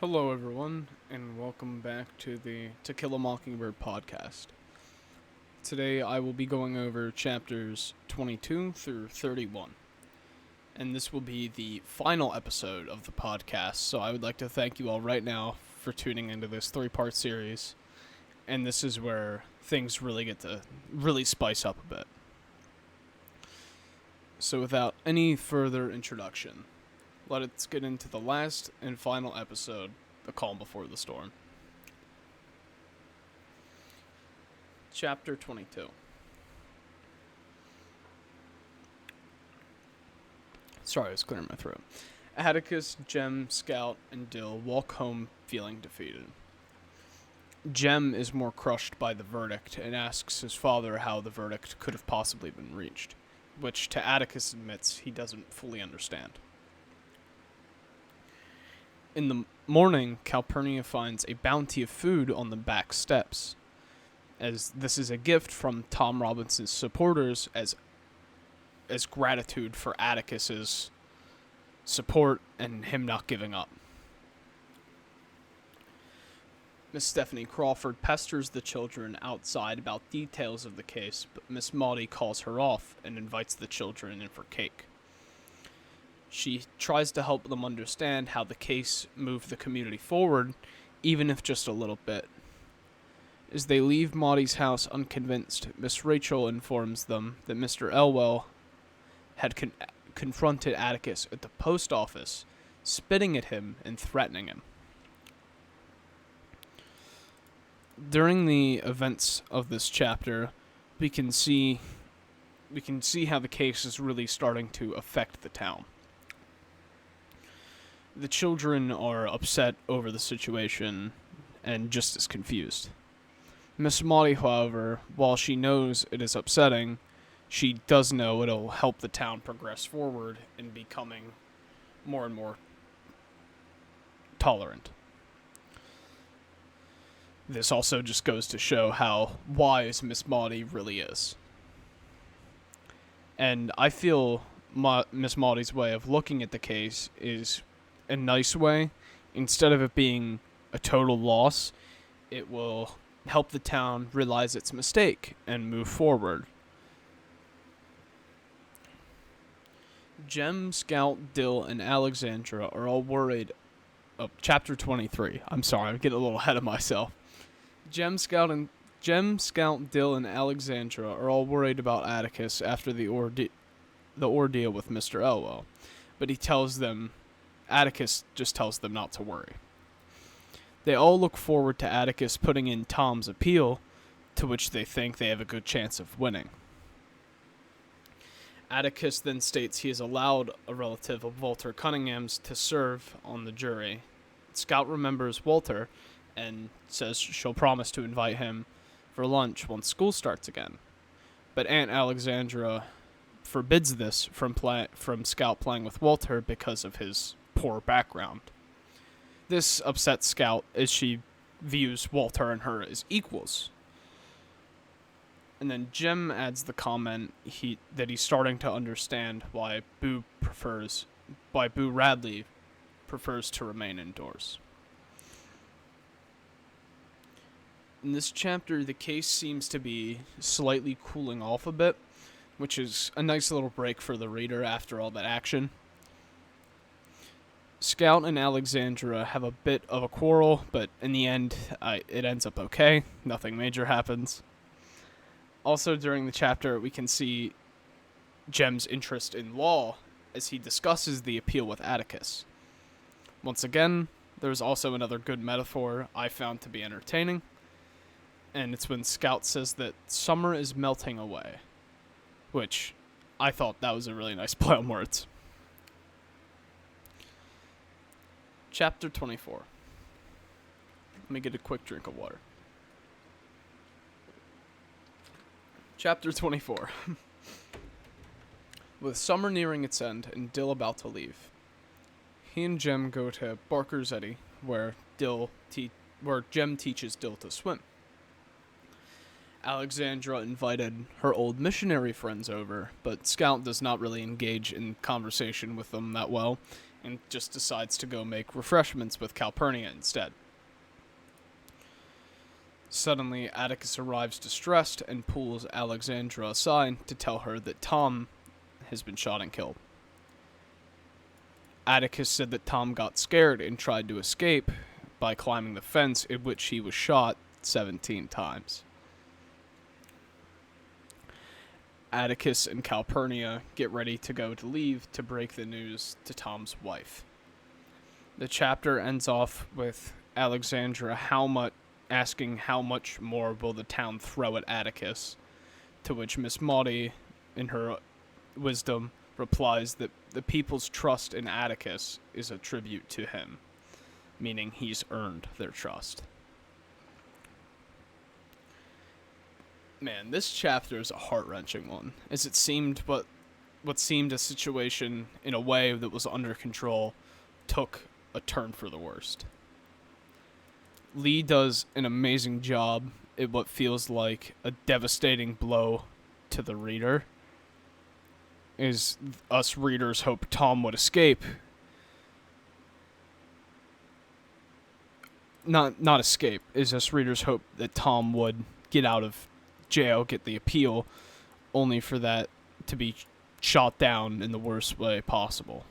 Hello, everyone, and welcome back to the To Kill a Mockingbird podcast. Today, I will be going over chapters 22 through 31, and this will be the final episode of the podcast. So, I would like to thank you all right now for tuning into this three-part series, and this is where things really get to really spice up a bit. So, without any further introduction, let's get into the last and final episode, The Calm Before the Storm. Chapter 22. Sorry, I was clearing my throat. Atticus, Jem, Scout, and Dill walk home feeling defeated. Jem is more crushed by the verdict and asks his father how the verdict could have possibly been reached, which to Atticus admits he doesn't fully understand. In the morning, Calpurnia finds a bounty of food on the back steps, as this is a gift from Tom Robinson's supporters as gratitude for Atticus's support and him not giving up. Miss Stephanie Crawford pesters the children outside about details of the case, but Miss Maudie calls her off and invites the children in for cake. She tries to help them understand how the case moved the community forward, even if just a little bit. As they leave Maudie's house unconvinced, Miss Rachel informs them that Mr. Elwell had confronted Atticus at the post office, spitting at him and threatening him. During the events of this chapter, we can see how the case is really starting to affect the town. The children are upset over the situation and just as confused. Miss Maudie, however, while she knows it is upsetting, she does know it'll help the town progress forward in becoming more and more tolerant. This also just goes to show how wise Miss Maudie really is. And I feel Miss Maudie's way of looking at the case is a nice way. Instead of it being a total loss, it will help the town realize its mistake and move forward. Jem, Scout, Dill, and Alexandra are all worried. Chapter 23. I'm sorry, I'm getting a little ahead of myself. Jem, Scout, Dill, and Alexandra are all worried about Atticus after the ordeal with Mr. Elwell, but Atticus just tells them not to worry. They all look forward to Atticus putting in Tom's appeal, to which they think they have a good chance of winning. Atticus then states he has allowed a relative of Walter Cunningham's to serve on the jury. Scout remembers Walter and says she'll promise to invite him for lunch once school starts again. But Aunt Alexandra forbids this from Scout playing with Walter because of his poor background. This upsets Scout as she views Walter and her as equals. And then Jem adds the comment that he's starting to understand why Boo Radley prefers to remain indoors. In this chapter, the case seems to be slightly cooling off a bit, which is a nice little break for the reader after all that action. Scout and Alexandra have a bit of a quarrel, but in the end, it ends up okay. Nothing major happens. Also, during the chapter, we can see Jem's interest in law as he discusses the appeal with Atticus. Once again, there's also another good metaphor I found to be entertaining, and it's when Scout says that summer is melting away, which I thought that was a really nice play on words. Chapter 24. Let me get a quick drink of water. Chapter 24. With summer nearing its end and Dill about to leave, he and Jem go to Barker's Eddy, where Jem teaches Dill to swim. Alexandra invited her old missionary friends over, but Scout does not really engage in conversation with them that well, and just decides to go make refreshments with Calpurnia instead. Suddenly, Atticus arrives distressed and pulls Alexandra aside to tell her that Tom has been shot and killed. Atticus said that Tom got scared and tried to escape by climbing the fence, in which he was shot 17 times. Atticus and Calpurnia get ready to go to leave to break the news to Tom's wife. The chapter ends off with Alexandra asking how much more will the town throw at Atticus, to which Miss Maudie, in her wisdom, replies that the people's trust in Atticus is a tribute to him, meaning he's earned their trust. Man, this chapter is a heart-wrenching one, as it seemed what seemed a situation in a way that was under control took a turn for the worst. Lee does an amazing job at what feels like a devastating blow to the reader. As us readers hope Tom would escape. Not escape, as us readers hope that Tom would get out of jail, get the appeal, only for that to be shot down in the worst way possible.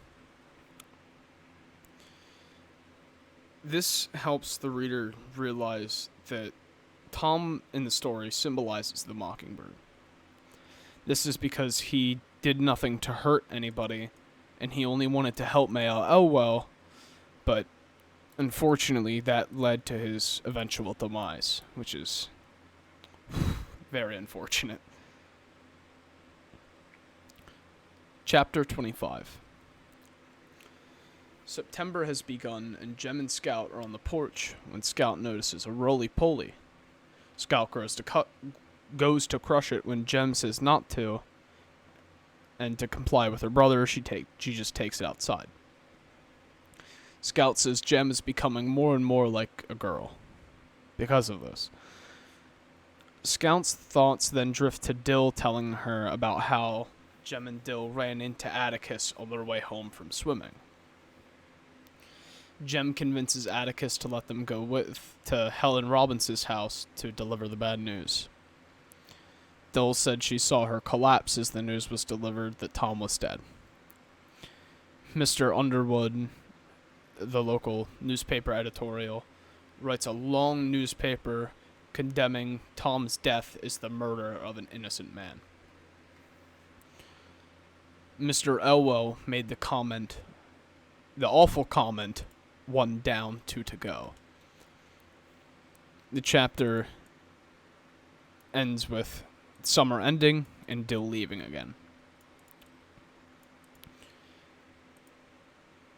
This helps the reader realize that Tom in the story symbolizes the mockingbird. This is because he did nothing to hurt anybody, and he only wanted to help Mayo Elwell, but unfortunately that led to his eventual demise, which is very unfortunate. Chapter 25. September has begun, and Jem and Scout are on the porch when Scout notices a roly-poly. Scout goes to crush it when Jem says not to, and to comply with her brother, she just takes it outside. Scout says Jem is becoming more and more like a girl because of this. Scout's thoughts then drift to Dill telling her about how Jem and Dill ran into Atticus on their way home from swimming. Jem convinces Atticus to let them go to Helen Robins's house to deliver the bad news. Dill said she saw her collapse as the news was delivered that Tom was dead. Mr. Underwood, the local newspaper editorial, writes a long newspaper condemning Tom's death as the murder of an innocent man. Mr. Elwell made the awful comment, 1 down, 2 to go. The chapter ends with summer ending and Dill leaving again.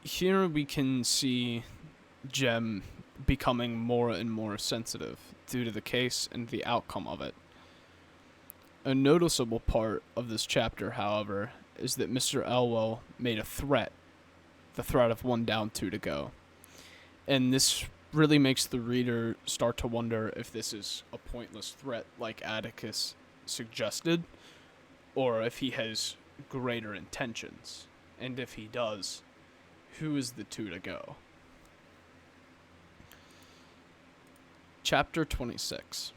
Here we can see Jem becoming more and more sensitive due to the case and the outcome of it. A noticeable part of this chapter, however, is that Mr. Elwell made a threat, the threat of 1 down, 2 to go. And this really makes the reader start to wonder if this is a pointless threat like Atticus suggested, or if he has greater intentions. And if he does, who is the 2 to go? Chapter 26.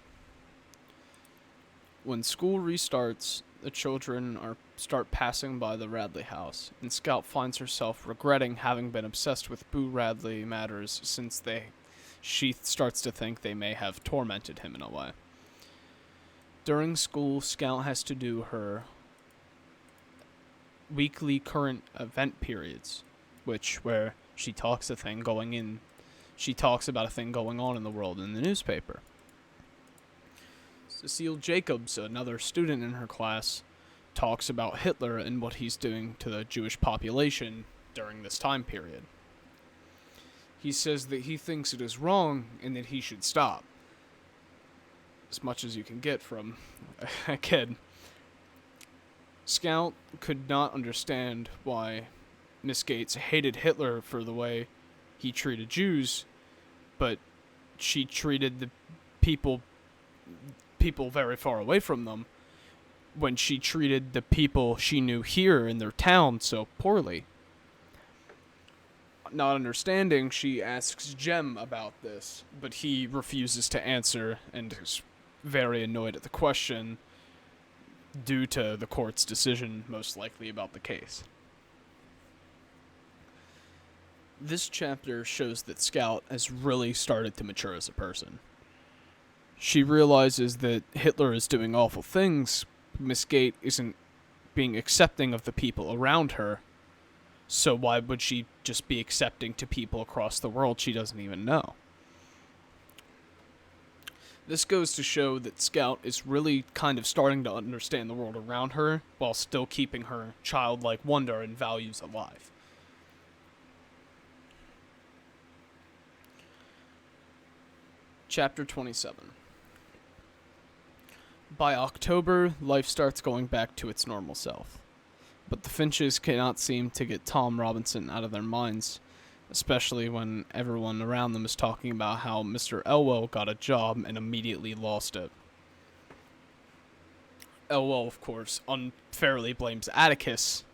When school restarts, the children start passing by the Radley house, and Scout finds herself regretting having been obsessed with Boo Radley matters since she starts to think they may have tormented him in a way. During school, Scout has to do her weekly current event periods, where she talks about a thing going on in the world in the newspaper. Cecile Jacobs, another student in her class, talks about Hitler and what he's doing to the Jewish population during this time period. He says that he thinks it is wrong and that he should stop. As much as you can get from a kid. Scout could not understand why Miss Gates hated Hitler for the way he treated Jews, but she treated the people very far away from them when she treated the people she knew here in their town so poorly. not understanding, she asks Jem about this, but he refuses to answer and is very annoyed at the question due to the court's decision, most likely, about the case. This chapter shows that Scout has really started to mature as a person. She realizes that Hitler is doing awful things. Miss Gate isn't being accepting of the people around her, so why would she just be accepting to people across the world she doesn't even know? This goes to show that Scout is really kind of starting to understand the world around her while still keeping her childlike wonder and values alive. Chapter 27. By October, life starts going back to its normal self. But the Finches cannot seem to get Tom Robinson out of their minds, especially when everyone around them is talking about how Mr. Elwell got a job and immediately lost it. Elwell, of course, unfairly blames Atticus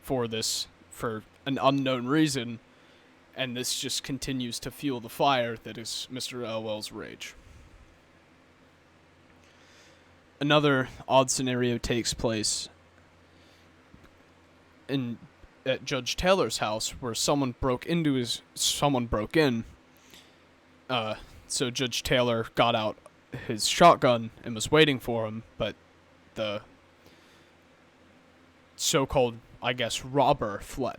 for this for an unknown reason, and this just continues to fuel the fire that is Mr. Elwell's rage. Another odd scenario takes place at Judge Taylor's house, where someone broke in. So Judge Taylor got out his shotgun and was waiting for him, but the so-called, I guess, robber fled.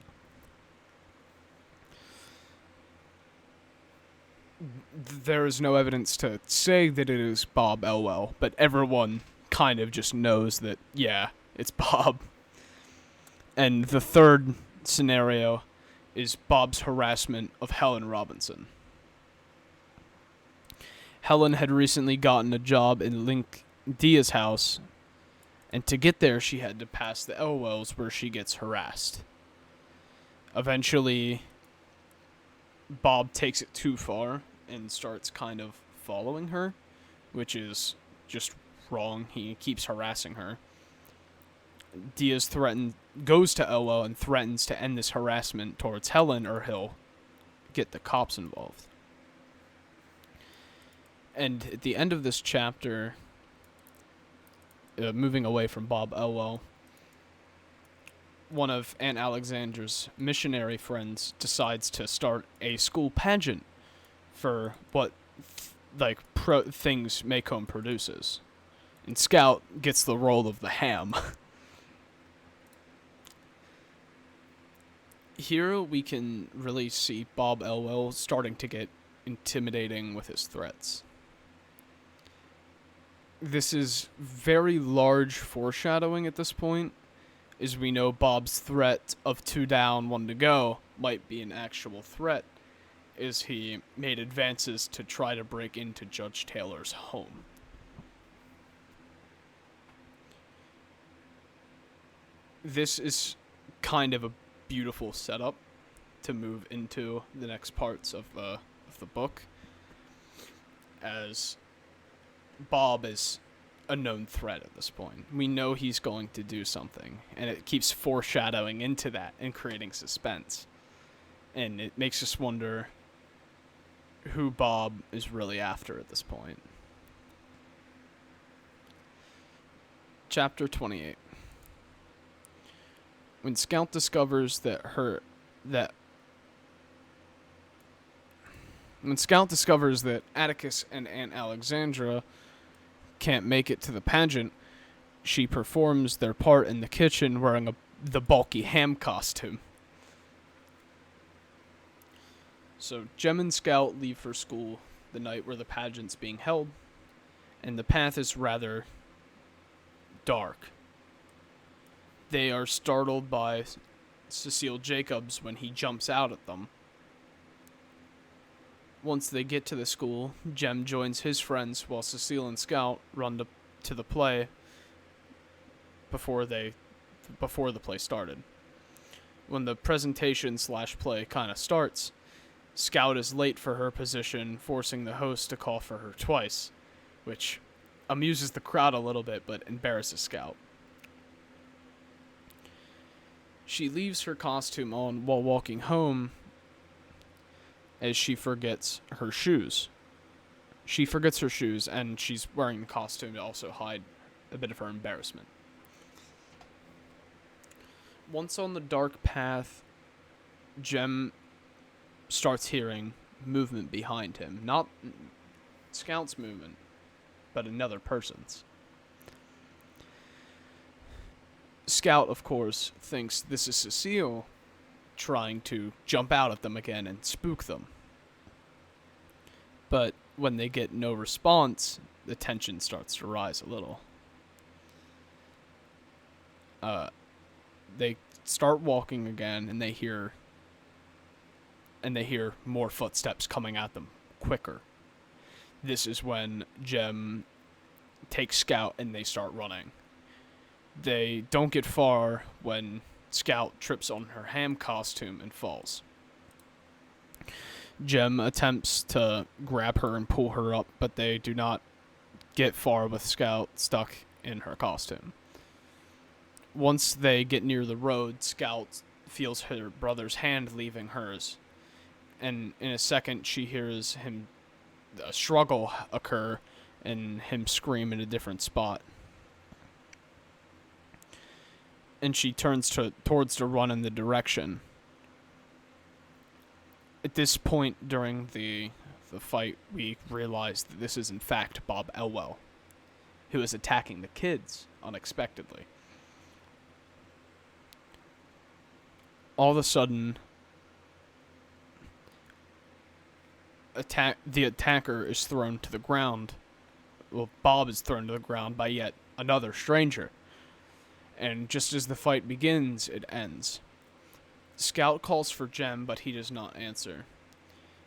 There is no evidence to say that it is Bob Elwell, but everyone kind of just knows that, yeah, it's Bob. And the third scenario is Bob's harassment of Helen Robinson. Helen had recently gotten a job in Link Dia's house, and to get there she had to pass the Elwells, where she gets harassed. Eventually, Bob takes it too far and starts kind of following her, which is just wrong. He keeps harassing her. Diaz goes to Elwell and threatens to end this harassment towards Helen, or he'll get the cops involved. And at the end of this chapter, moving away from Bob Elwell, one of Aunt Alexandra's missionary friends decides to start a school pageant for what things Maycomb produces. And Scout gets the role of the ham. Here we can really see Bob Elwell starting to get intimidating with his threats. This is very large foreshadowing at this point, as we know Bob's threat of 2 down, 1 to go might be an actual threat, as he made advances to try to break into Judge Taylor's home. This is kind of a beautiful setup to move into the next parts of the book, as Bob is a known threat at this point. We know he's going to do something, and it keeps foreshadowing into that and creating suspense. And it makes us wonder who Bob is really after at this point. Chapter 28. When Scout discovers that Atticus and Aunt Alexandra can't make it to the pageant, she performs their part in the kitchen wearing the bulky ham costume. So Jem and Scout leave for school the night where the pageant's being held, and the path is rather dark. They are startled by Cecile Jacobs when he jumps out at them. Once they get to the school, Jem joins his friends while Cecile and Scout run to the play before the play started. When the presentation/play kind of starts, Scout is late for her position, forcing the host to call for her twice, which amuses the crowd a little bit but embarrasses Scout. She leaves her costume on while walking home, as she forgets her shoes. She forgets her shoes, and she's wearing the costume to also hide a bit of her embarrassment. Once on the dark path, Jem starts hearing movement behind him. Not Scout's movement, but another person's. Scout, of course, thinks this is Cecile trying to jump out at them again and spook them. But when they get no response, the tension starts to rise a little. They start walking again, and they hear more footsteps coming at them quicker. This is when Jem takes Scout and they start running. They don't get far when Scout trips on her ham costume and falls. Jem attempts to grab her and pull her up, but they do not get far with Scout stuck in her costume. Once they get near the road, Scout feels her brother's hand leaving hers. And in a second, she hears a struggle occur and him scream in a different spot. And she turns towards to run in the direction. At this point during the fight, we realize that this is in fact Bob Elwell, who is attacking the kids unexpectedly. All of a sudden, the attacker is thrown to the ground. Well, Bob is thrown to the ground by yet another stranger. And just as the fight begins, it ends. Scout calls for Jem, but he does not answer.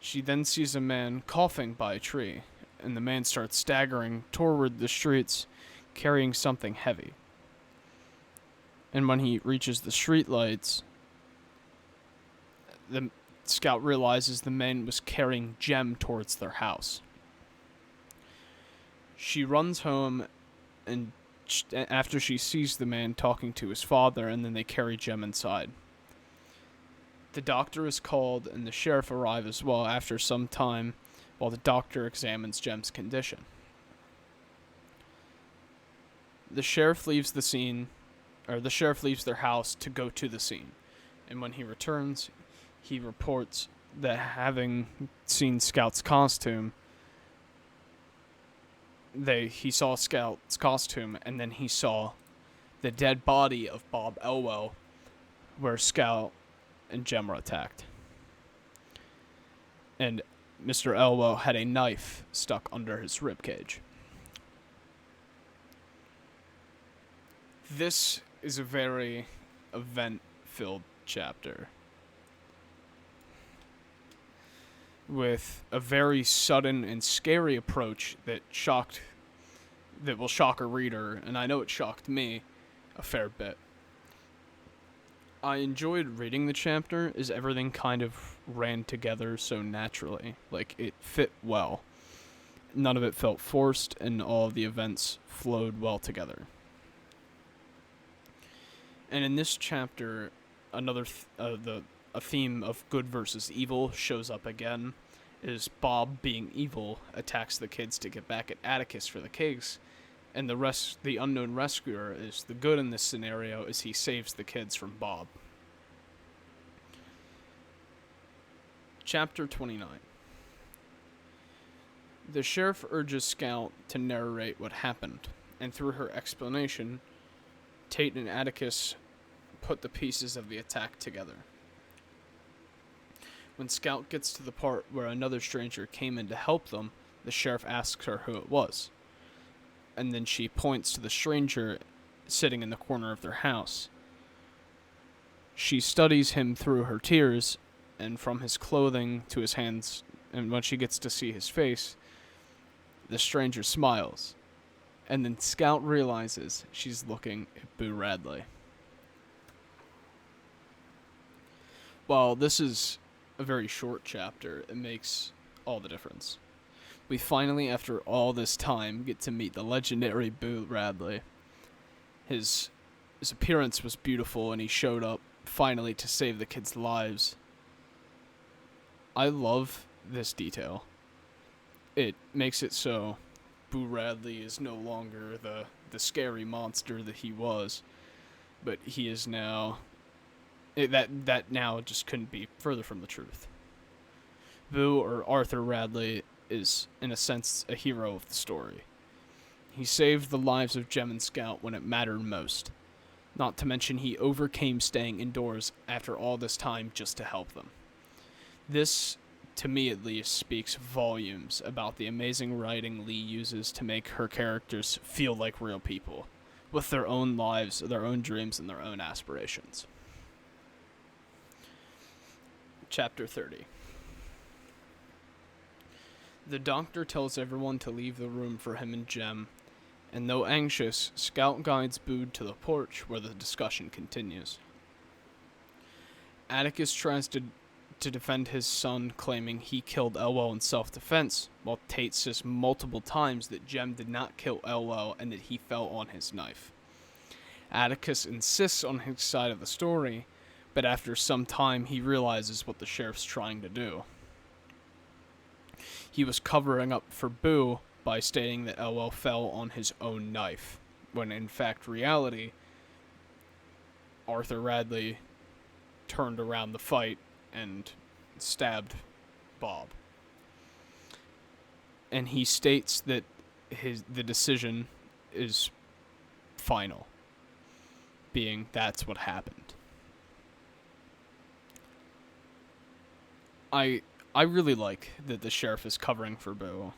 She then sees a man coughing by a tree, and the man starts staggering toward the streets, carrying something heavy. And when he reaches the streetlights, the Scout realizes the man was carrying Jem towards their house. She runs home, and after she sees the man talking to his father, and then they carry Jem inside. The doctor is called, and the sheriff arrive as well after some time, while the doctor examines Jem's condition. The sheriff leaves their house to go to the scene, and when he returns, he reports that having seen Scout's costume, he saw Scout's costume, and then he saw the dead body of Bob Elwell, where Scout and Jem were attacked. And Mr. Elwell had a knife stuck under his ribcage. This is a very event-filled chapter, with a very sudden and scary approach that will shock a reader, and I know it shocked me a fair bit. I enjoyed reading the chapter as everything kind of ran together so naturally, like it fit well. None of it felt forced, and all of the events flowed well together. And in this chapter, a theme of good versus evil shows up again, is Bob, being evil, attacks the kids to get back at Atticus for the cakes, and the unknown rescuer is the good in this scenario, as he saves the kids from Bob. Chapter 29. The sheriff urges Scout to narrate what happened, and through her explanation, Tate and Atticus put the pieces of the attack together. When Scout gets to the part where another stranger came in to help them, the sheriff asks her who it was. And then she points to the stranger sitting in the corner of their house. She studies him through her tears, and from his clothing to his hands, and when she gets to see his face, the stranger smiles. And then Scout realizes she's looking at Boo Radley. While this is a very short chapter, it makes all the difference. We finally, after all this time, get to meet the legendary Boo Radley. His appearance was beautiful, and he showed up finally to save the kids' lives. I love this detail. It makes it so Boo Radley is no longer the scary monster that he was, but he is now that now just couldn't be further from the truth. Boo, or Arthur Radley, is in a sense a hero of the story. He saved the lives of Jem and Scout when it mattered most. Not to mention he overcame staying indoors after all this time just to help them. This, to me at least, speaks volumes about the amazing writing Lee uses to make her characters feel like real people, with their own lives, their own dreams, and their own aspirations. Chapter 30. The doctor tells everyone to leave the room for him and Jem, and though anxious, Scout guides Boo to the porch where the discussion continues. Atticus tries to defend his son, claiming he killed Elwell in self-defense, while Tate says multiple times that Jem did not kill Elwell and that he fell on his knife. Atticus insists on his side of the story, but after some time he realizes what the sheriff's trying to do. He was covering up for Boo by stating that Elwell fell on his own knife, when in fact reality, Arthur Radley turned around the fight and stabbed Bob. And he states that the decision is final, being that's what happened. I really like that the sheriff is covering for Boo.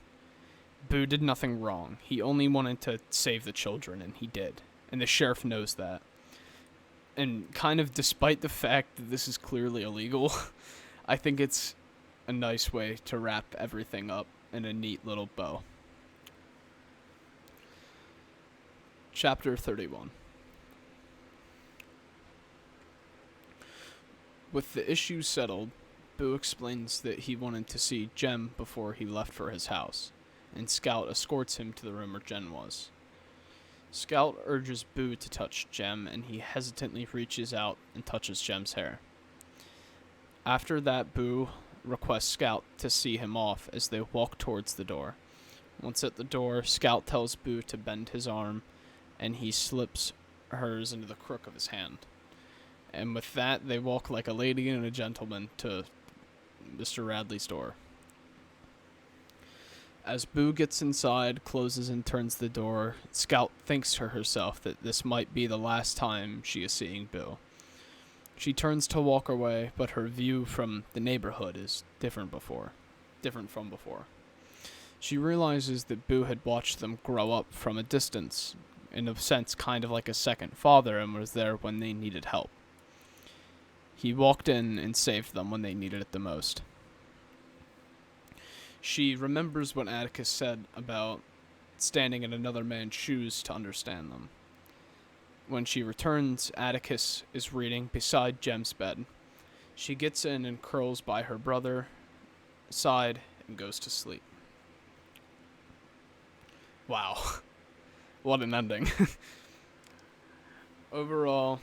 Boo did nothing wrong. He only wanted to save the children, and he did. And the sheriff knows that. And kind of despite the fact that this is clearly illegal, I think it's a nice way to wrap everything up in a neat little bow. Chapter 31. With the issue settled, Boo explains that he wanted to see Jem before he left for his house, and Scout escorts him to the room where Jem was. Scout urges Boo to touch Jem, and he hesitantly reaches out and touches Jem's hair. After that, Boo requests Scout to see him off as they walk towards the door. Once at the door, Scout tells Boo to bend his arm, and he slips hers into the crook of his hand. And with that, they walk like a lady and a gentleman to Mr. Radley's door. As Boo gets inside, closes and turns the door, Scout thinks to herself that this might be the last time she is seeing Boo. She turns to walk away, but her view from the neighborhood is different from before. She realizes that Boo had watched them grow up from a distance, in a sense kind of like a second father, and was there when they needed help. He walked in and saved them when they needed it the most. She remembers what Atticus said about standing in another man's shoes to understand them. When she returns, Atticus is reading beside Jem's bed. She gets in and curls by her brother's side and goes to sleep. Wow. What an ending. Overall,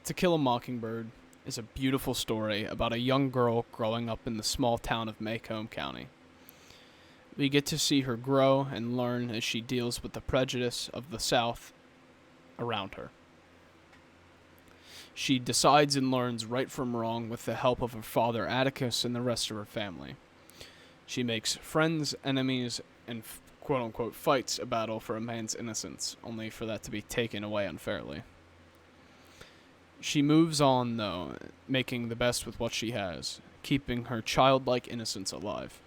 To Kill a Mockingbird is a beautiful story about a young girl growing up in the small town of Macomb County. We get to see her grow and learn as she deals with the prejudice of the South around her. She decides and learns right from wrong with the help of her father Atticus and the rest of her family. She makes friends, enemies, and quote-unquote fights a battle for a man's innocence, only for that to be taken away unfairly. She moves on, though, making the best with what she has, keeping her childlike innocence alive.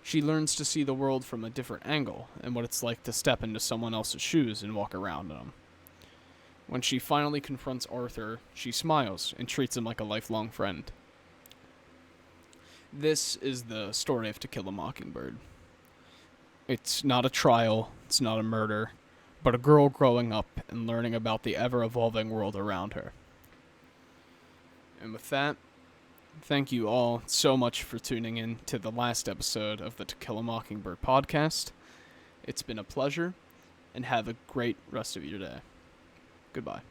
She learns to see the world from a different angle, and what it's like to step into someone else's shoes and walk around in them. When she finally confronts Arthur, she smiles and treats him like a lifelong friend. This is the story of To Kill a Mockingbird. It's not a trial, it's not a murder, but a girl growing up and learning about the ever-evolving world around her. And with that, thank you all so much for tuning in to the last episode of the To Kill a Mockingbird podcast. It's been a pleasure, and have a great rest of your day. Goodbye.